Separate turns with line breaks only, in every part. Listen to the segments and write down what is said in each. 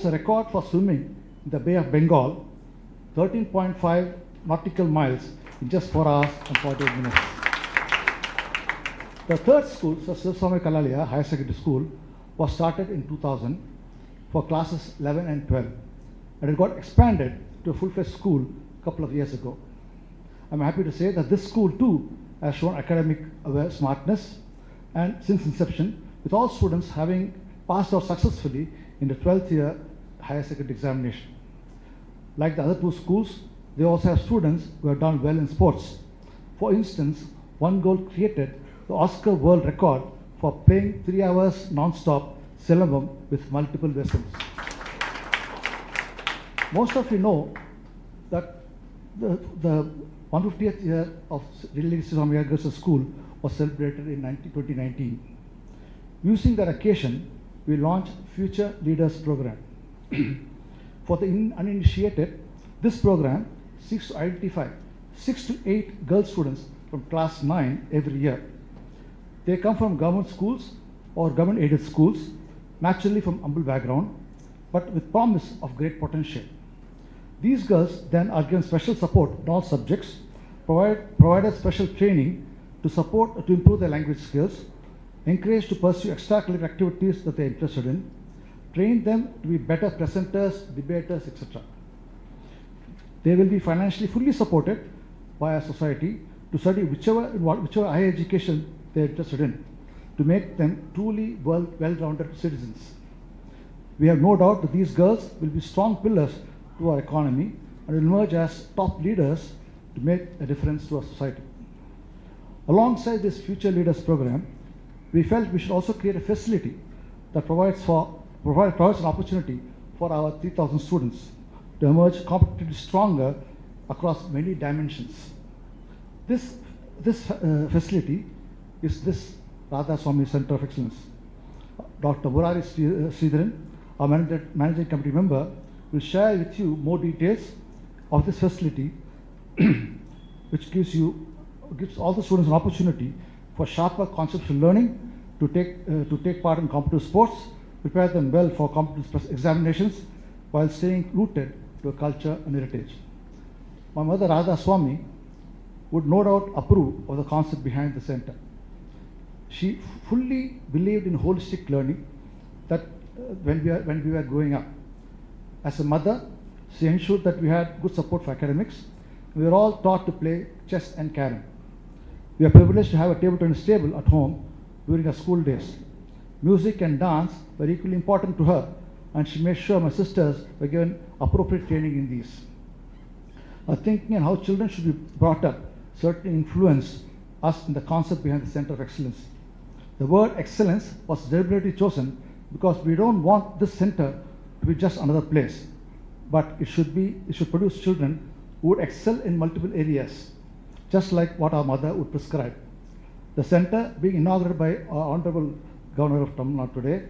A record for swimming in the Bay of Bengal, 13.5 nautical miles in just 4 hours and 48 minutes. The third school, Sir Swami Kalalia Higher Secondary School, was started in 2000 for classes 11 and 12, and it got expanded to a full-fledged school a couple of years ago. I'm happy to say that this school too has shown academic smartness, and since inception, with all students having passed out successfully in the 12th year higher secondary examination. Like the other two schools, they also have students who have done well in sports. For instance, one girl created the Oscar world record for playing 3 hours non-stop Silambam with multiple vessels. Most of you know that the 150th year of Sri Swami Girls School was celebrated in 2019. Using that occasion, we launched Future Leaders Program. For the uninitiated, this program seeks to identify 6 to 8 girl students from class 9 every year. They come from government schools or government aided schools, naturally from humble background, but with promise of great potential. These girls then are given special support in all subjects, provided special training to improve their language skills, encouraged to pursue extracurricular activities that they are interested in, train them to be better presenters, debaters, etc. They will be financially fully supported by our society to study whichever higher education they are interested in, to make them truly well-rounded citizens. We have no doubt that these girls will be strong pillars to our economy and will emerge as top leaders to make a difference to our society. Alongside this Future Leaders program, we felt we should also create a facility that provides an opportunity for our 3,000 students to emerge competitively stronger across many dimensions. This facility is this Radha Swami Center of Excellence. Dr. Madurai Sridharan, our managing committee member, will share with you more details of this facility, which gives all the students an opportunity for sharper conceptual learning to take part in competitive sports, prepare them well for competitive examinations while staying rooted to a culture and heritage. My mother Radha Swami would no doubt approve of the concept behind the center. She fully believed in holistic learning that when we were growing up. As a mother, she ensured that we had good support for academics. We were all taught to play chess and carom. We are privileged to have a table tennis table at home during our school days. Music and dance were equally important to her, and she made sure my sisters were given appropriate training in these. Her thinking and how children should be brought up certainly influenced us in the concept behind the Center of Excellence. The word excellence was deliberately chosen because we don't want this center to be just another place, but it should produce children who would excel in multiple areas, just like what our mother would prescribe. The center, being inaugurated by our Honorable Governor of Tamil Nadu today,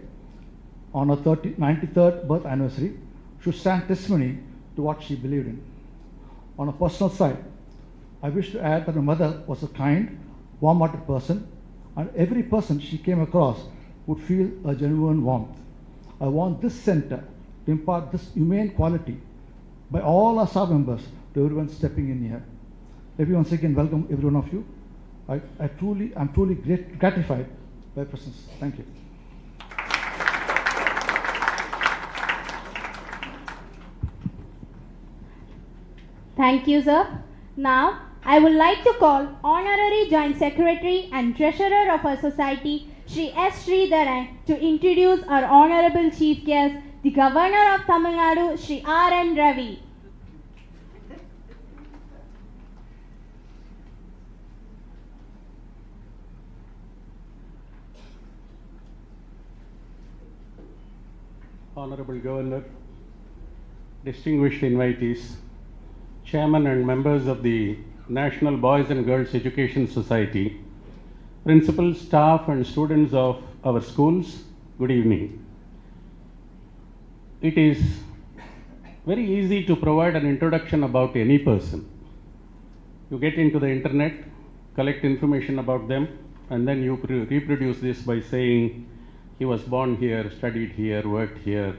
on her 93rd birth anniversary, should stand testimony to what she believed in. On a personal side, I wish to add that my mother was a kind, warm-hearted person, and every person she came across would feel a genuine warmth. I want this center to impart this humane quality by all our staff members to everyone stepping in here. Let me once again welcome every one of you. I'm truly gratified by your presence. Thank you.
Thank you, sir. Now, I would like to call Honorary Joint Secretary and Treasurer of our Society, Shri S. Sridharan, to introduce our Honorable Chief Guest, the Governor of Tamil Nadu, Shri R.N.Ravi.
Honorable Governor, distinguished invitees, Chairman and members of the National Boys and Girls Education Society, principals, staff and students of our schools, good evening. It is very easy to provide an introduction about any person. You get into the internet, collect information about them, and then you reproduce this by saying he was born here, studied here, worked here,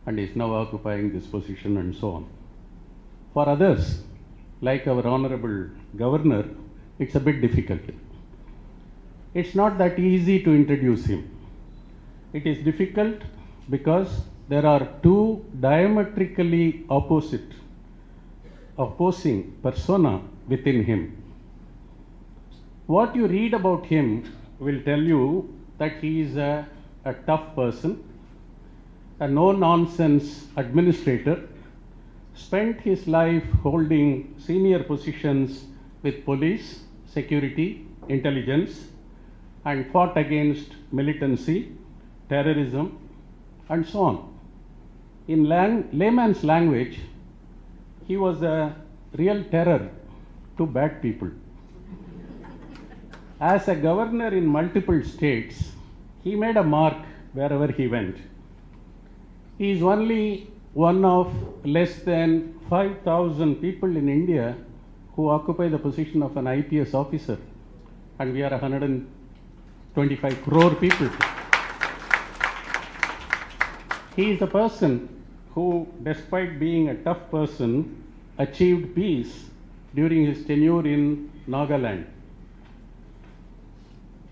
and is now occupying this position and so on. For others, like our Honorable Governor, it's a bit difficult. It's not that easy to introduce him. It is difficult because there are two diametrically opposing persona within him. What you read about him will tell you that he is a tough person, a no-nonsense administrator, spent his life holding senior positions with police, security, intelligence, and fought against militancy, terrorism, and so on. In layman's language, he was a real terror to bad people. As a governor in multiple states, he made a mark wherever he went. He is only one of less than 5,000 people in India who occupy the position of an IPS officer, and we are 125 crore people. He is a person who, despite being a tough person, achieved peace during his tenure in Nagaland.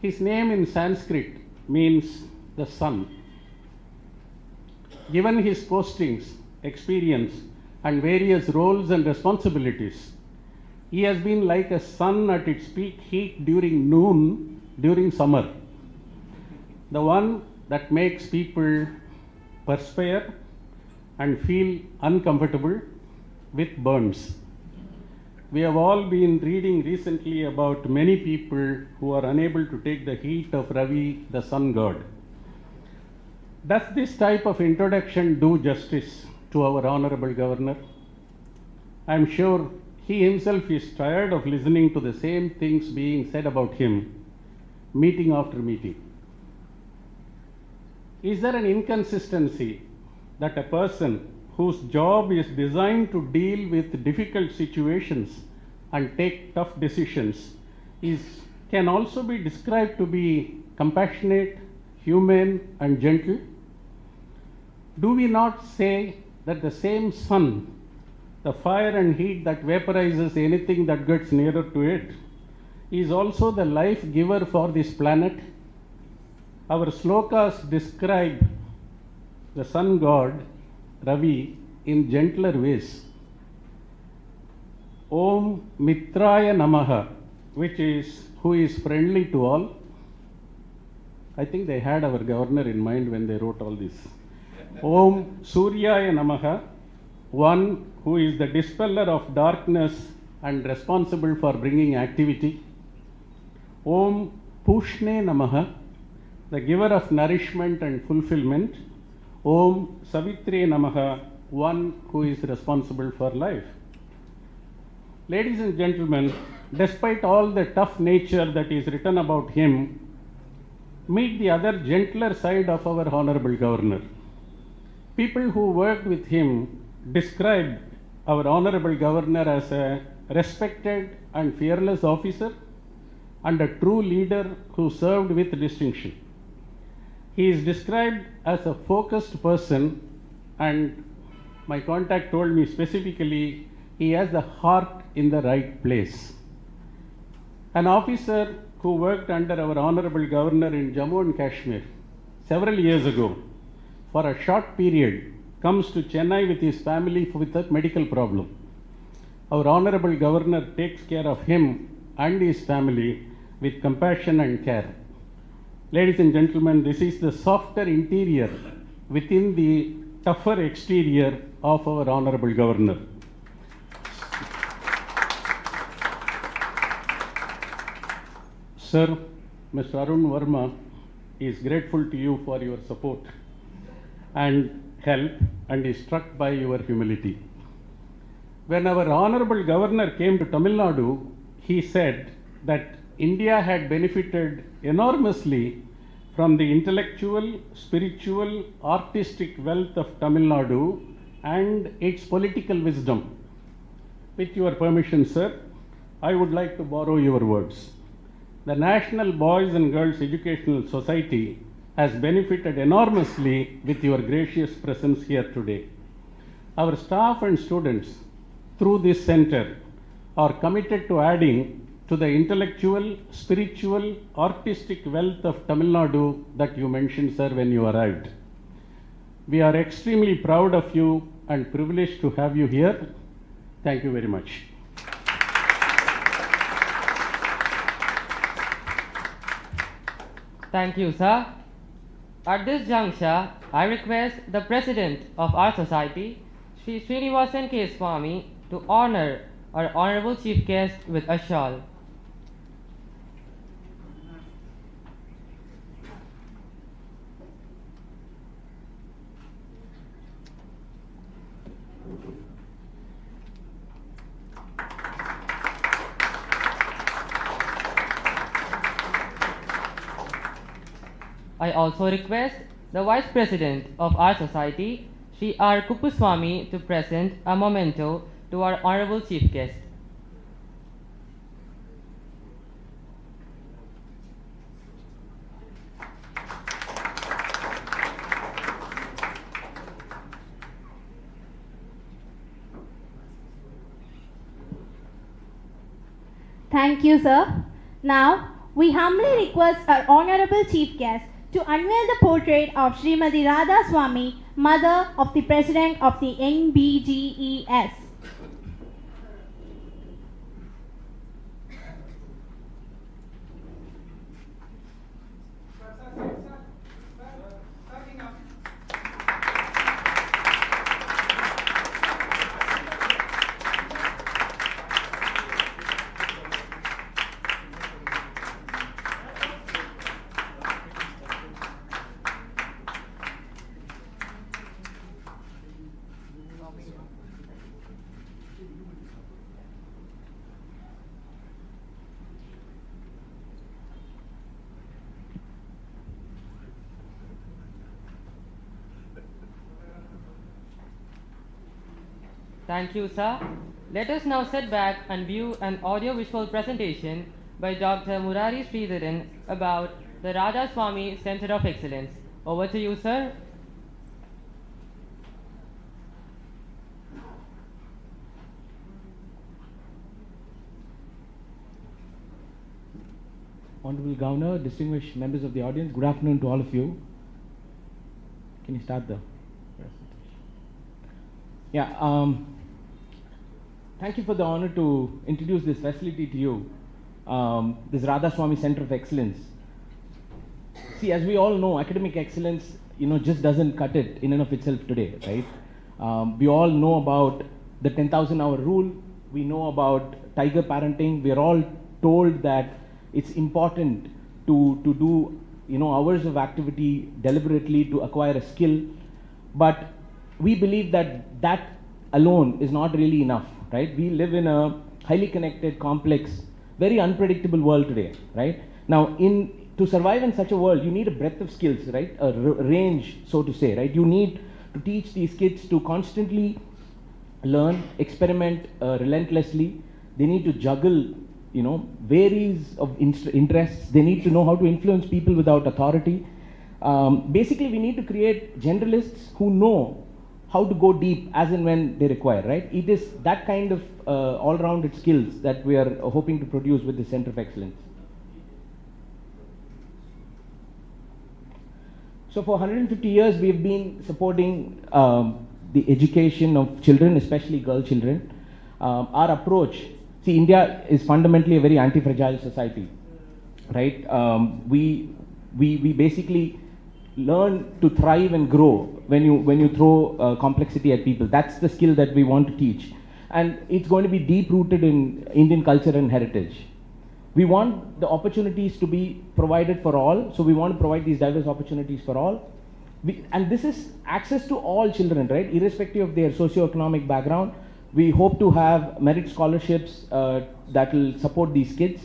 His name in Sanskrit means the sun. Given his postings, experience, and various roles and responsibilities, he has been like a sun at its peak heat during noon, during summer. The one that makes people perspire and feel uncomfortable with burns. We have all been reading recently about many people who are unable to take the heat of Ravi, the sun god. Does this type of introduction do justice to our Honorable Governor? I am sure he himself is tired of listening to the same things being said about him, meeting after meeting. Is there an inconsistency that a person whose job is designed to deal with difficult situations and take tough decisions can also be described to be compassionate, humane, and gentle? Do we not say that the same sun, the fire and heat that vaporizes anything that gets nearer to it, is also the life giver for this planet? Our slokas describe the sun god Ravi in gentler ways. Om Mitraya Namaha, who is friendly to all. I think they had our governor in mind when they wrote all this. Om Suryaya Namaha, one who is the dispeller of darkness and responsible for bringing activity. Om Pushne Namaha, the giver of nourishment and fulfillment. Om Savitre Namaha, one who is responsible for life. Ladies and gentlemen, despite all the tough nature that is written about him, meet the other gentler side of our Honorable Governor. People who worked with him described our Honorable Governor as a respected and fearless officer and a true leader who served with distinction. He is described as a focused person, and my contact told me specifically he has the heart in the right place. An officer who worked under our Honorable Governor in Jammu and Kashmir several years ago for a short period comes to Chennai with his family with a medical problem. Our Honorable Governor takes care of him and his family with compassion and care. Ladies and gentlemen, this is the softer interior within the tougher exterior of our Honorable Governor. Sir, Mr. Arun Verma is grateful to you for your support and help and is struck by your humility. When our Honorable Governor came to Tamil Nadu, he said that India had benefited enormously from the intellectual, spiritual, artistic wealth of Tamil Nadu and its political wisdom. With your permission, sir, I would like to borrow your words. The National Boys and Girls Educational Society has benefited enormously with your gracious presence here today. Our staff and students through this center are committed to adding to the intellectual, spiritual, artistic wealth of Tamil Nadu that you mentioned, sir, when you arrived. We are extremely proud of you and privileged to have you here. Thank you very much.
Thank you, sir. At this juncture, I request the President of our society, Sri Srinivasan K. Swami, to honor our Honorable Chief Guest with a shawl. I also request the Vice President of our society, Sri R. Kuppuswamy, to present a memento to our Honorable Chief Guest.
Thank you, sir. Now, we humbly request our Honorable Chief Guest to unveil the portrait of Srimati Radha Swami, Mother of the President of the NBGES.
Thank you, sir. Let us now sit back and view an audio-visual presentation by Dr. Murari Sridharan about the Radha Swami Center of Excellence. Over to you, sir.
Honorable Governor, distinguished members of the audience, good afternoon to all of you. Can you start the presentation? Yeah, thank you for the honor to introduce this facility to you, this Radha Swami Center of Excellence. See, as we all know, academic excellence, just doesn't cut it in and of itself today, right? We all know about the 10,000-hour rule. We know about tiger parenting. We are all told that it's important to do hours of activity deliberately to acquire a skill, but we believe that that alone is not really enough, right? We live in a highly connected, complex, very unpredictable world today, right? Now, to survive in such a world, you need a breadth of skills, right? A range, so to say, right? You need to teach these kids to constantly learn, experiment relentlessly. They need to juggle varies of interests. They need to know how to influence people without authority. Basically, we need to create generalists who know how to go deep as and when they require, right? It is that kind of all-rounded skills that we are hoping to produce with the Center of Excellence. So for 150 years, we have been supporting the education of children, especially girl children. Our approach, see, India is fundamentally a very anti-fragile society, right? We basically learn to thrive and grow when you throw complexity at people. That's the skill that we want to teach, and it's going to be deep-rooted in Indian culture and heritage. We want the opportunities to be provided for all, so we want to provide these diverse opportunities for all. And this is access to all children, right? Irrespective of their socio-economic background. We hope to have merit scholarships that will support these kids.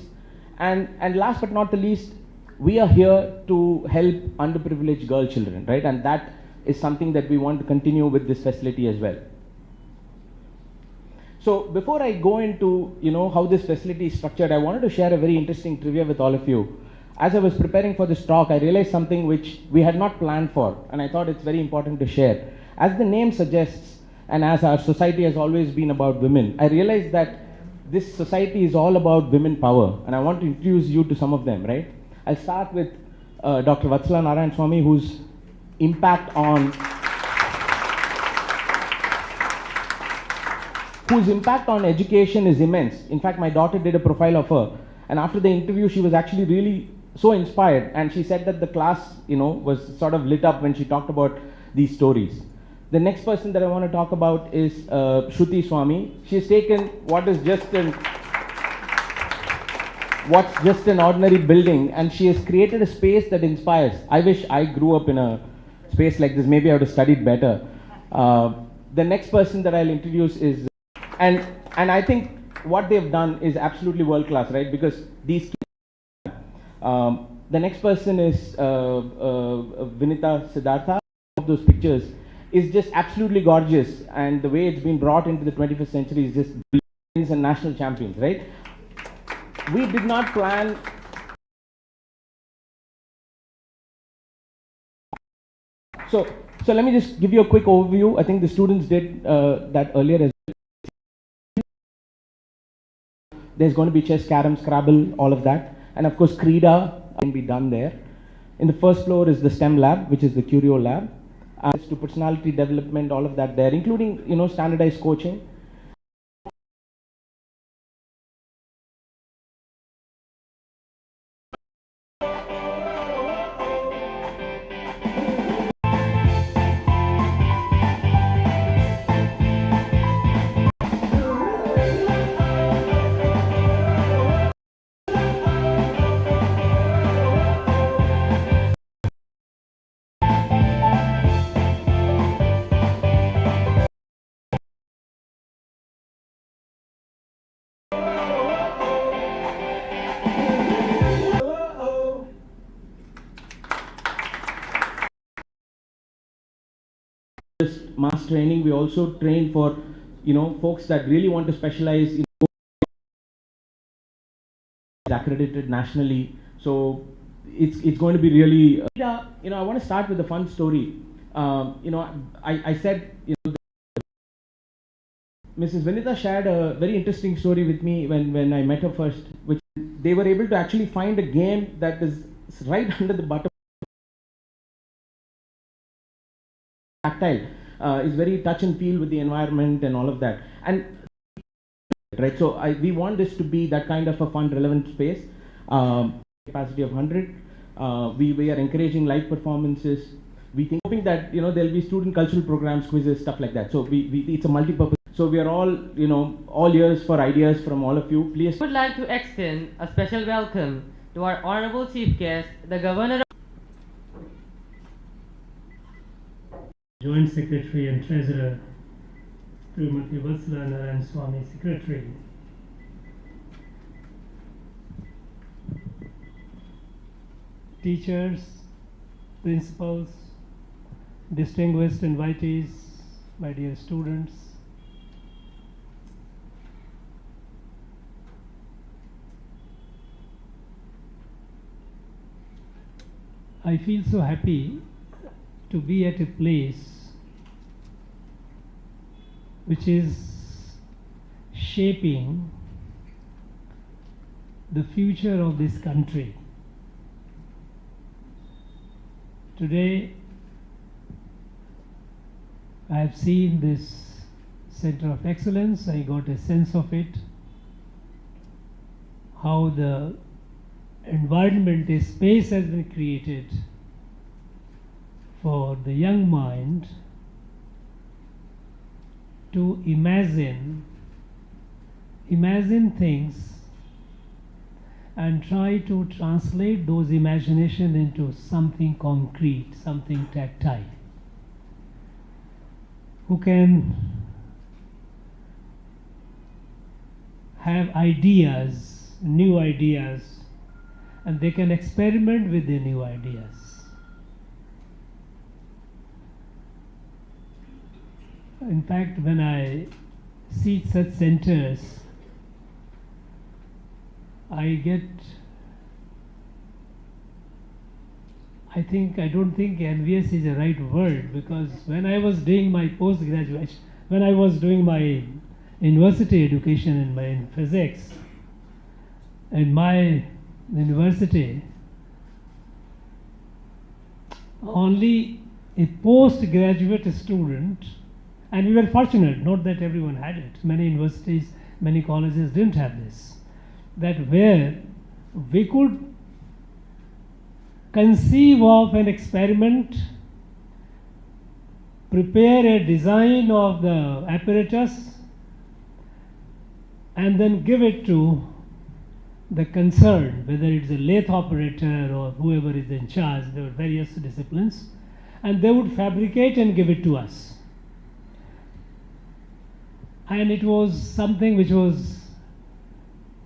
And last but not the least, we are here to help underprivileged girl children, right? And that is something that we want to continue with this facility as well. So before I go into how this facility is structured, I wanted to share a very interesting trivia with all of you. as I was preparing for this talk, I realized something which we had not planned for, and I thought it's very important to share. As the name suggests, and as our society has always been about women, I realized that this society is all about women power, and I want to introduce you to some of them, right? I'll start with Dr. Vatsala Narayan Swami, whose impact on education is immense. In fact, my daughter did a profile of her, and after the interview, she was actually really so inspired, and she said that the class, was sort of lit up when she talked about these stories. The next person that I want to talk about is Shruti Swami. She has taken what's just an ordinary building, and she has created a space that inspires. I wish I grew up in a space like this. Maybe I would have studied better. The next person that I'll introduce is, and I think what they've done is absolutely world class, right? Because these kids, the next person is Vinita Siddhartha. Of those pictures is just absolutely gorgeous, and the way it's been brought into the 21st century is just brilliant, and national champions, right? We did not plan. So let me just give you a quick overview. I think the students did that earlier as well. There's going to be chess, carom, Scrabble, all of that. And of course, Krida can be done there. In the first floor is the STEM lab, which is the Curio lab. To personality development, all of that there, including, standardized coaching. Mass training, we also train for folks that really want to specialize in accredited nationally, so it's going to be really I want to start with a fun story. I said Mrs. Vinita shared a very interesting story with me when I met her first, which they were able to actually find a game that is right under the button. Tactile. Is very touch and feel with the environment and all of that, and right. So we want this to be that kind of a fun, relevant space. Capacity of 100. We are encouraging live performances. We think hoping that there'll be student cultural programs, quizzes, stuff like that. So it's a multi-purpose. So we are all all ears for ideas from all of you. Please.
I would like to extend a special welcome to our honorable chief guest, the Governor.
Joint Secretary and Treasurer, Srimati Vatsala Narayan Swami, Secretary. Teachers, principals, distinguished invitees, my dear students. I feel so happy to be at a place which is shaping the future of this country. Today, I have seen this Center of Excellence. I got a sense of it, how the environment, a space has been created for the young mind to imagine things and try to translate those imagination into something concrete, something tactile. Who can have ideas, new ideas, and they can experiment with the new ideas. In fact, when I see such centers, I get I don't think envious is the right word, because when I was doing my post-graduation, when I was doing my university education in physics, in my university, only a postgraduate student, and we were fortunate, not that everyone had it. Many universities, many colleges didn't have this, that where we could conceive of an experiment, prepare a design of the apparatus, and then give it to the concerned, whether it's a lathe operator or whoever is in charge. There were various disciplines, and they would fabricate and give it to us. And it was something which was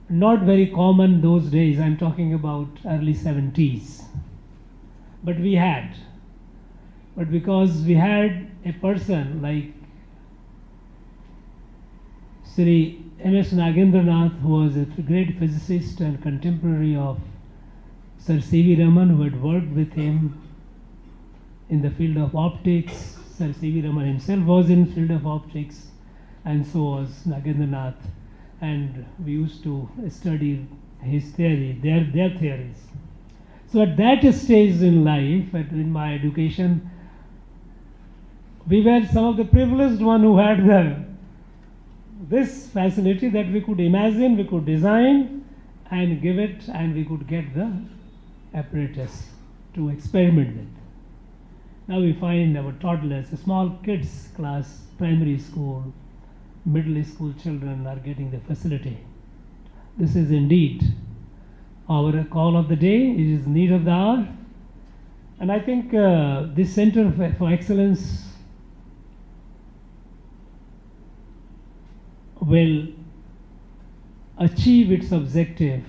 not very common those days. I'm talking about early 70s. But we had. But because we had a person like Sri M.S. Nagendranath, who was a great physicist and contemporary of Sir C.V. Raman, who had worked with him in the field of optics. Sir C.V. Raman himself was in the field of optics, and so was Nagendranath. And we used to study his theory, their theories. So at that stage in life, in my education, we were some of the privileged one who had this facility that we could imagine, we could design and give it, and we could get the apparatus to experiment with. Now we find our toddlers, small kids class, primary school, middle school children are getting the facility. This is indeed our call of the day. It is need of the hour. And I think this Center for Excellence will achieve its objective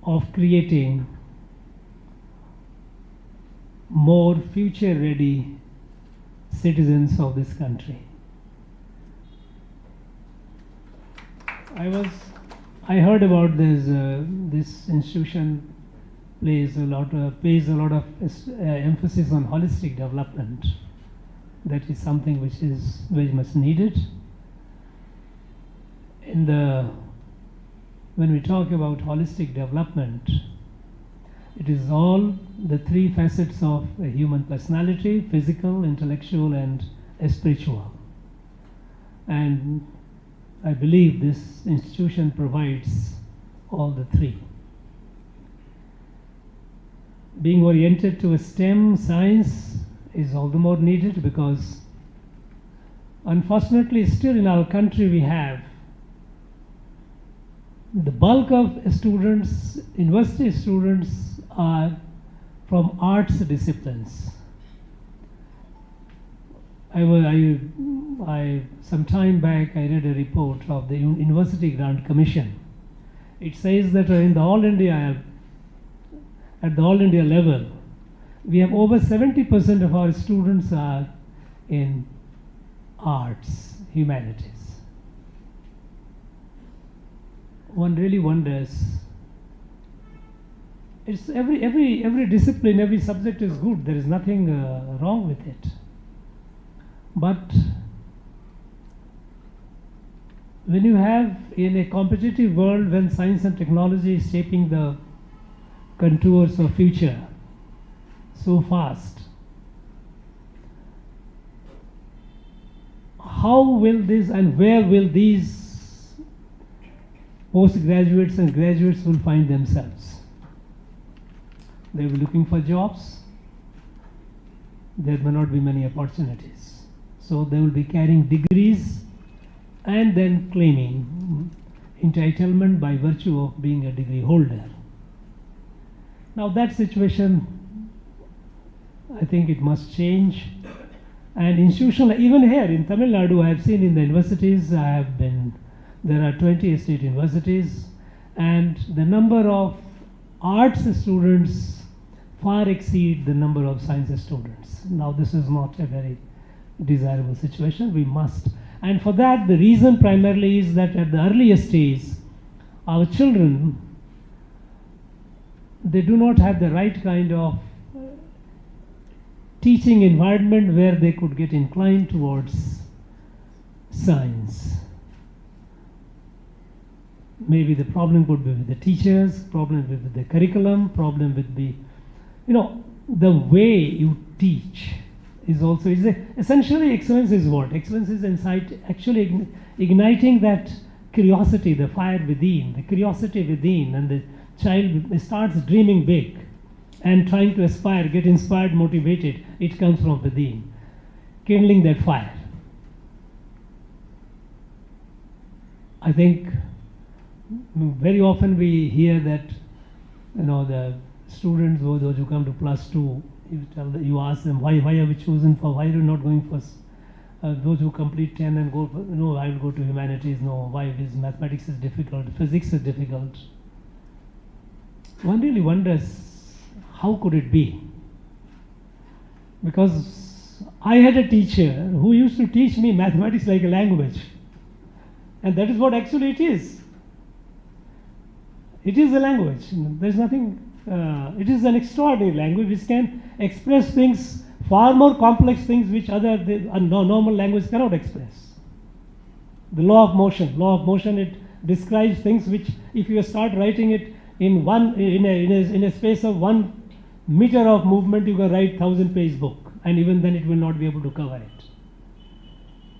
of creating more future-ready citizens of this country. I heard about this. This institution pays a lot of emphasis on holistic development. That is something which is very much needed. When we talk about holistic development, it is all the three facets of a human personality: physical, intellectual, and spiritual. And I believe this institution provides all the three. Being oriented to STEM, science, is all the more needed, because unfortunately still in our country we have the bulk of students, university students, are from arts disciplines. Some time back I read a report of the University Grant Commission. It says that at the All India level, we have over 70% of our students are in arts, humanities. One really wonders. It's every discipline, every subject is good. There is nothing wrong with it. But when you have in a competitive world, when science and technology is shaping the contours of future so fast, how will this and where will these postgraduates and graduates will find themselves? They will be looking for jobs. There may not be many opportunities. So they will be carrying degrees and then claiming entitlement by virtue of being a degree holder. Now that situation, I think it must change. And institutional, even here in Tamil Nadu, I have seen in the universities, there are 20 state universities, and the number of arts students far exceed the number of science students. Now this is not a very desirable situation. We must. And for that, the reason primarily is that at the earliest stage, our children they do not have the right kind of teaching environment where they could get inclined towards science. Maybe the problem could be with the teachers, problem with the curriculum, problem with the, the way you teach is also, essentially excellence is what? Excellence is insight, actually igniting that curiosity, the fire within, the curiosity within, and the child starts dreaming big and trying to aspire, get inspired, motivated. It comes from within, kindling that fire. I think very often we hear that, the students, those who come to +2, you ask them, why are we chosen for, why are you not going for, those who complete 10 and go for, no, I will go to humanities, no, why is mathematics is difficult, physics is difficult. One really wonders, how could it be? Because I had a teacher who used to teach me mathematics like a language. And that is what actually it is. It is a language. There is nothing, it is an extraordinary language which can express things, far more complex things which normal language cannot express. The law of motion, it describes things which if you start writing it in a space of 1 meter of movement, you can write 1,000-page book, and even then it will not be able to cover it.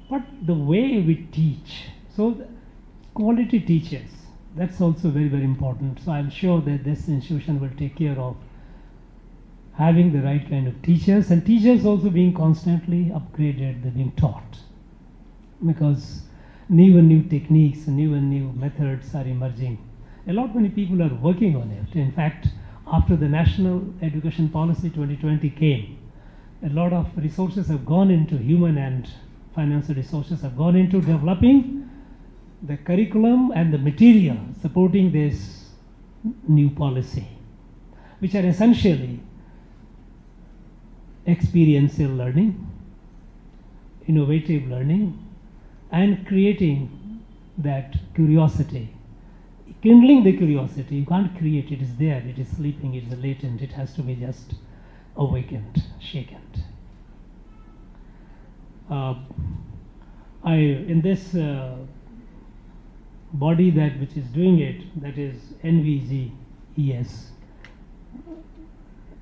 But the way we teach, so quality teachers, that's also very, very important. So I'm sure that this institution will take care of having the right kind of teachers, and teachers also being constantly upgraded, they're being taught. Because new and new techniques, new and new methods are emerging. Many people are working on it. In fact, after the National Education Policy 2020 came, a lot of resources have gone into, human and financial resources have gone into developing the curriculum and the material supporting this new policy, which are essentially experiential learning, innovative learning, and creating that curiosity. Kindling the curiosity, you can't create it, is there, it is sleeping, it is latent, it has to be just awakened, shaken. In this body which is doing it, that is NVGES,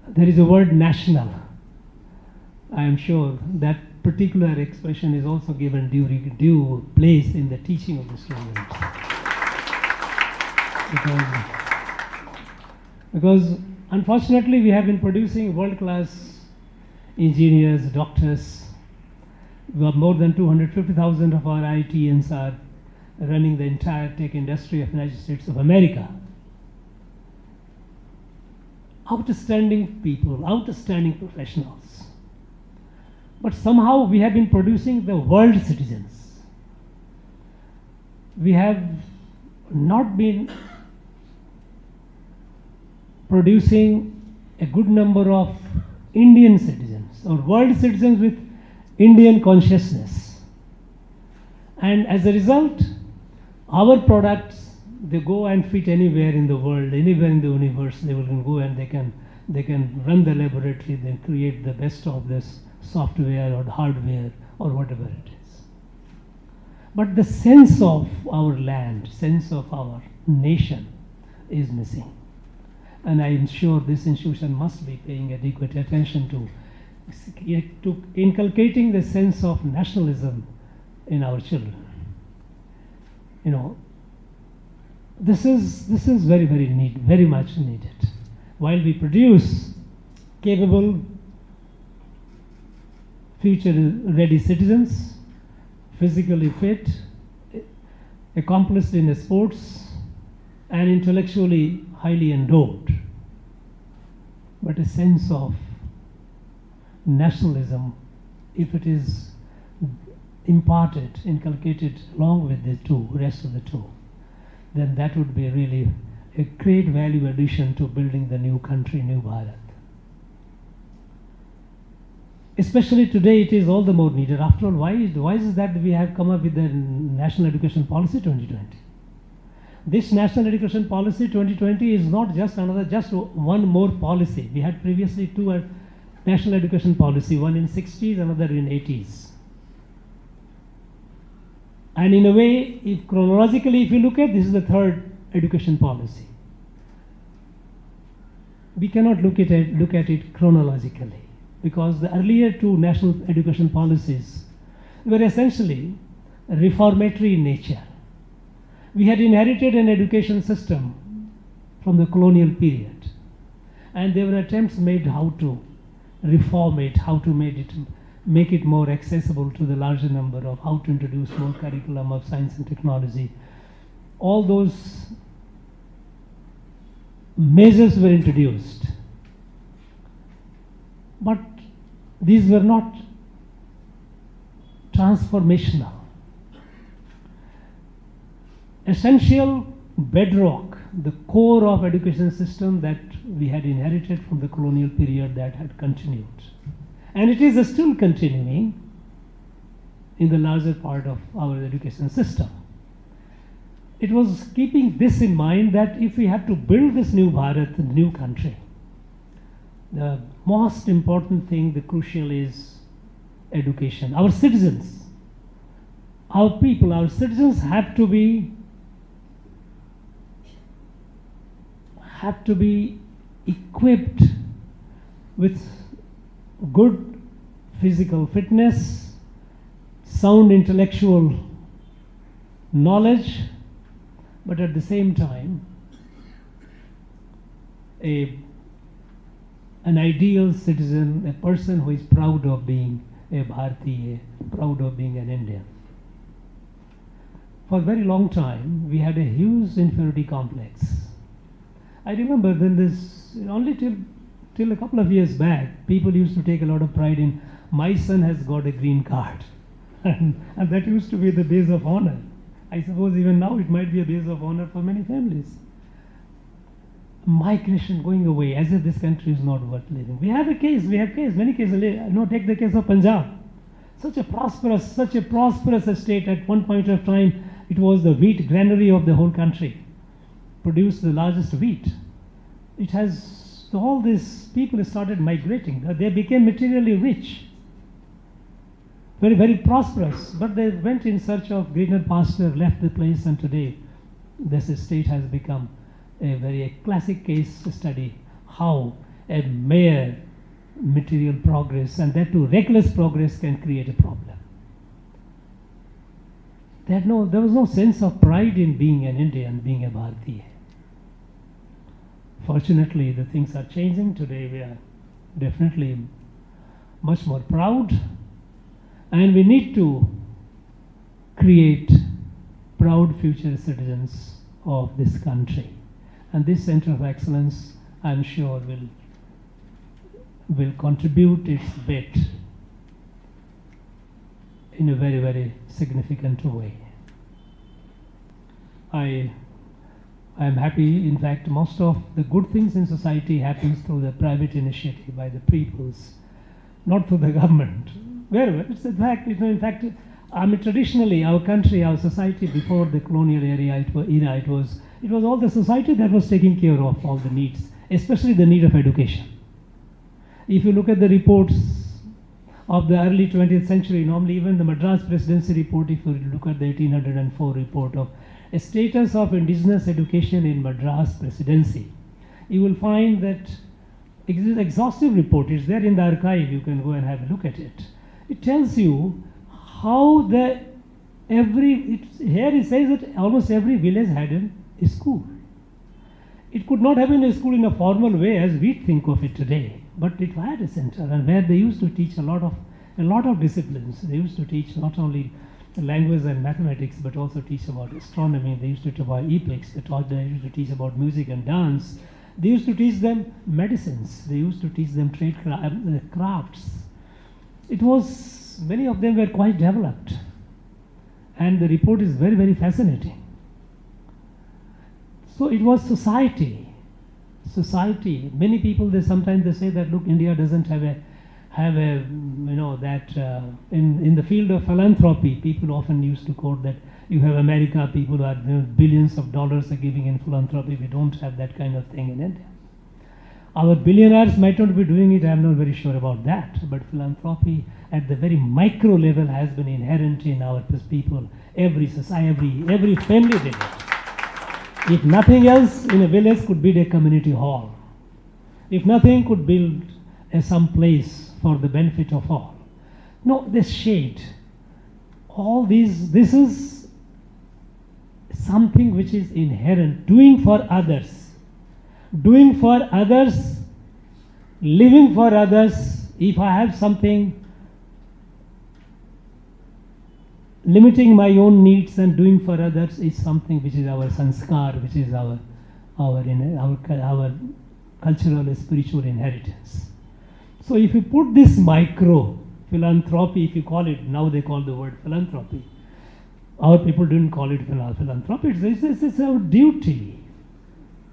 there is a word national. I am sure that particular expression is also given due place in the teaching of the students. Because unfortunately we have been producing world-class engineers, doctors. We have more than 250,000 of our IITians are running the entire tech industry of the United States of America. Outstanding people, outstanding professionals. But somehow we have been producing the world citizens. We have not been producing a good number of Indian citizens or world citizens with Indian consciousness. And as a result, our products, they go and fit anywhere in the world, anywhere in the universe. They will go and they can run the laboratory, they create the best of this software or hardware or whatever it is. But the sense of our land, sense of our nation is missing. And I am sure this institution must be paying adequate attention to inculcating the sense of nationalism in our children. This is very, very very much needed. While we produce capable, future-ready citizens, physically fit, accomplished in sports, and intellectually highly endowed, but a sense of nationalism, if it is imparted, inculcated along with the rest of the two, then that would be really a great value addition to building the new country, new Bharat. Especially today, it is all the more needed. After all, why is it that we have come up with the National Education Policy 2020? this National Education Policy 2020 is not just one more policy. We had previously two National Education Policy, one in 60s, another in 80s. And in a way, if chronologically, if you look at, this is the third education policy. We cannot look at it chronologically, because the earlier two national education policies were essentially reformatory in nature. We had inherited an education system from the colonial period, and there were attempts made how to reform it, how to make it more accessible to the larger number, of how to introduce more curriculum of science and technology. All those measures were introduced, but these were not transformational. Essential bedrock, the core of education system that we had inherited from the colonial period, that had continued. And it is still continuing in the larger part of our education system. It was keeping this in mind that if we have to build this new Bharat, the new country, the most important thing, the crucial, is education. Our citizens, our people, our citizens have to be equipped with good physical fitness, sound intellectual knowledge, but at the same time an ideal citizen, a person who is proud of being a Bharatiya, proud of being an Indian. For a very long time, we had a huge inferiority complex. I remember then only till a couple of years back, people used to take a lot of pride in, my son has got a green card. and that used to be the base of honor. I suppose even now it might be a base of honor for many families. Migration going away, as if this country is not worth living. We have many cases. Take the case of Punjab. Such a prosperous estate. At one point of time, it was the wheat granary of the whole country. Produced the largest wheat. It has, all these people started migrating. They became materially rich. Very, very prosperous. But they went in search of greener pasture, left the place, and today this estate has become a classic case study how a mere material progress, and that too reckless progress, can create a problem. There was no sense of pride in being an Indian, being a Bharatiya. Fortunately, the things are changing. Today we are definitely much more proud, and we need to create proud future citizens of this country. And this Center of Excellence, I am sure, will contribute its bit in a very, very significant way. I am happy. In fact, most of the good things in society happens through the private initiative by the peoples, not through the government. Wherever it's in fact, traditionally our country, our society before the colonial era, it was all the society that was taking care of all the needs, especially the need of education. If you look at the reports of the early 20th century, normally even the Madras Presidency report, if you look at the 1804 report of a status of indigenous education in Madras Presidency, you will find that it is an exhaustive report. It's there in the archive. You can go and have a look at it. It tells you how here it says that almost every village had a school. It could not have been a school in a formal way as we think of it today, but it had a center, and where they used to teach a lot of disciplines. They used to teach not only language and mathematics, but also teach about astronomy. They used to teach about epics. They used to teach about music and dance. They used to teach them medicines. They used to teach them trade crafts. Many of them were quite developed, and the report is very, very fascinating. So it was society. Many people, sometimes they say that, look, India doesn't have have a, in the field of philanthropy, people often used to quote that you have America, people who are billions of dollars are giving in philanthropy. We don't have that kind of thing in India. Our billionaires might not be doing it, I'm not very sure about that, but philanthropy at the very micro level has been inherent in our people. Every society, every family did it. If nothing else, in a village could build a community hall. If nothing, could build some place for the benefit of all. No, this shade, all these, this is something which is inherent, doing for others. Doing for others, living for others. If I have something, limiting my own needs and doing for others is something which is our sanskar, which is our cultural and spiritual inheritance. So if you put this micro philanthropy, if you call it, now they call the word philanthropy. Our people didn't call it philanthropy. It's our duty.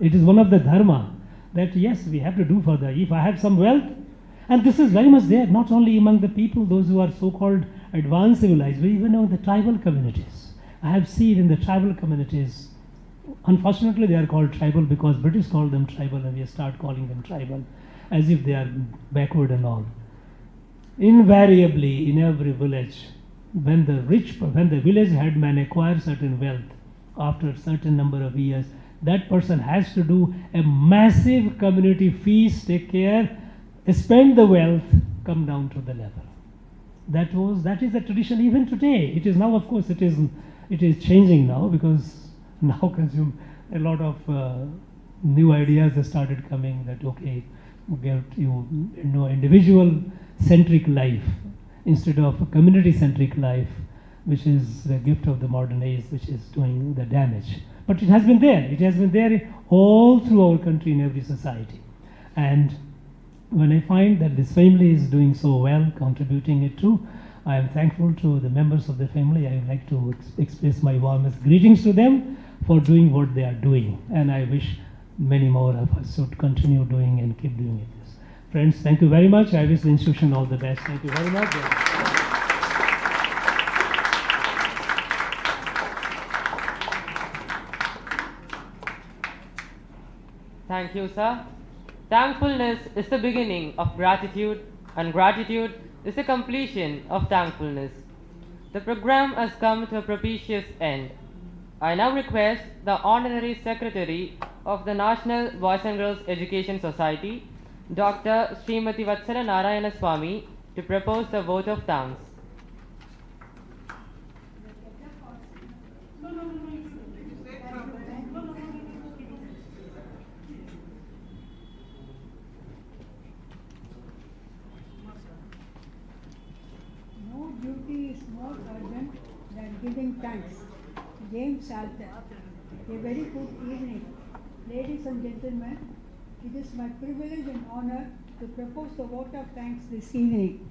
It is one of the dharma that yes, we have to do for the, if I have some wealth, and this is very much there, not only among the people, those who are so-called advanced civilized, but even among the tribal communities. I have seen in the tribal communities, unfortunately they are called tribal because British called them tribal and we start calling them tribal as if they are backward and all. Invariably in every village, when the village headman acquires certain wealth, after a certain number of years, that person has to do a massive community feast, take care, spend the wealth, come down to the level. That is the tradition even today. It is now, of course, it is changing now because now consume a lot of new ideas have started coming that okay, get individual centric life instead of a community centric life, which is the gift of the modern age, which is doing the damage. But it has been there. It has been there all through our country in every society. And when I find that this family is doing so well, contributing it to, I am thankful to the members of the family. I would like to express my warmest greetings to them for doing what they are doing. And I wish many more of us should continue doing and keep doing it. Friends, thank you very much. I wish the institution all the best. Thank you very much.
Thank you, sir. Thankfulness is the beginning of gratitude, and gratitude is the completion of thankfulness. The program has come to a propitious end. I now request the Honorary Secretary of the National Boys and Girls Education Society, Dr. Srimati Vatsala Narayana Swami, to propose the vote of thanks.
No duty is more urgent than giving thanks. James Salter. A very good evening. Ladies and gentlemen, it is my privilege and honor to propose the vote of thanks this evening.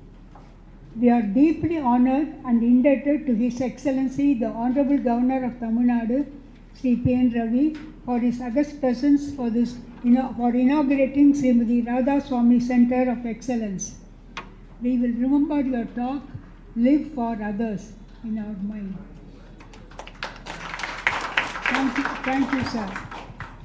We are deeply honored and indebted to His Excellency the Honorable Governor of Tamil Nadu, R.N.Ravi, for his august presence for inaugurating Srimati Radha Swami Center of Excellence. We will remember your talk, live for others, in our mind. Thank you, sir.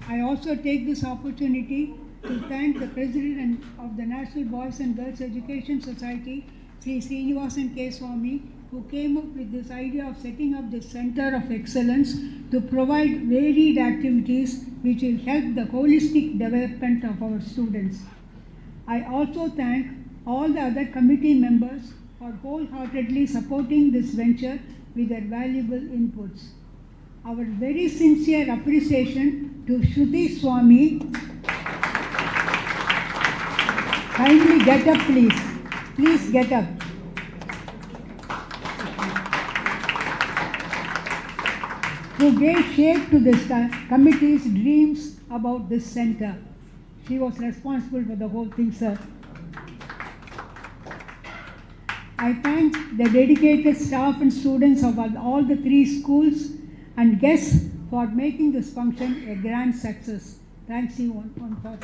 I also take this opportunity to thank the President of the National Boys and Girls Education Society, Sri Srinivasan K. Swami, who came up with this idea of setting up this Center of Excellence to provide varied activities which will help the holistic development of our students. I also thank all the other committee members for wholeheartedly supporting this venture with their valuable inputs. Our very sincere appreciation to Shruti Swami. Kindly get up, please. Please get up. Who gave shape to this committee's dreams about this center. She was responsible for the whole thing, sir. I thank the dedicated staff and students of all the 3 schools and guests for making this function a grand success. Thanks you one for.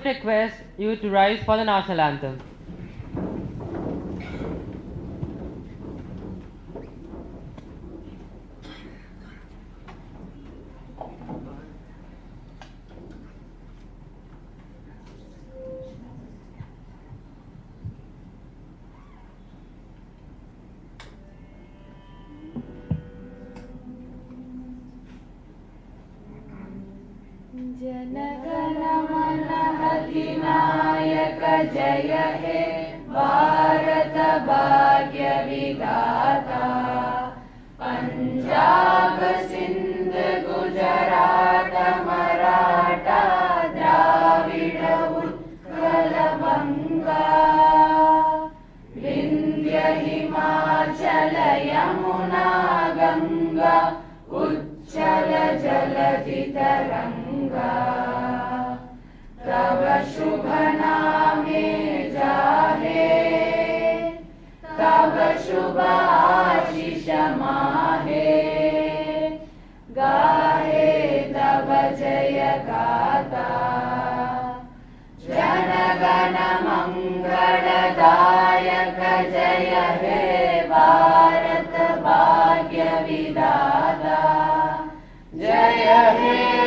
request you to rise for the national anthem.
जनगण मन अधिनायक जय हे भारत भाग्य विधाता पंजाब सिंध गुजरात मराठा द्राविड उत्कल बंगा विंध्य हिमाचल यमुना गंगा उच्चल जलधि तरंगा तब शुभ नामे जाहे तब शुभ आशीष माहे गाहे तब जय गाता जनगण मंगलदायक जय हे भारत भाग्य विधाता जय हे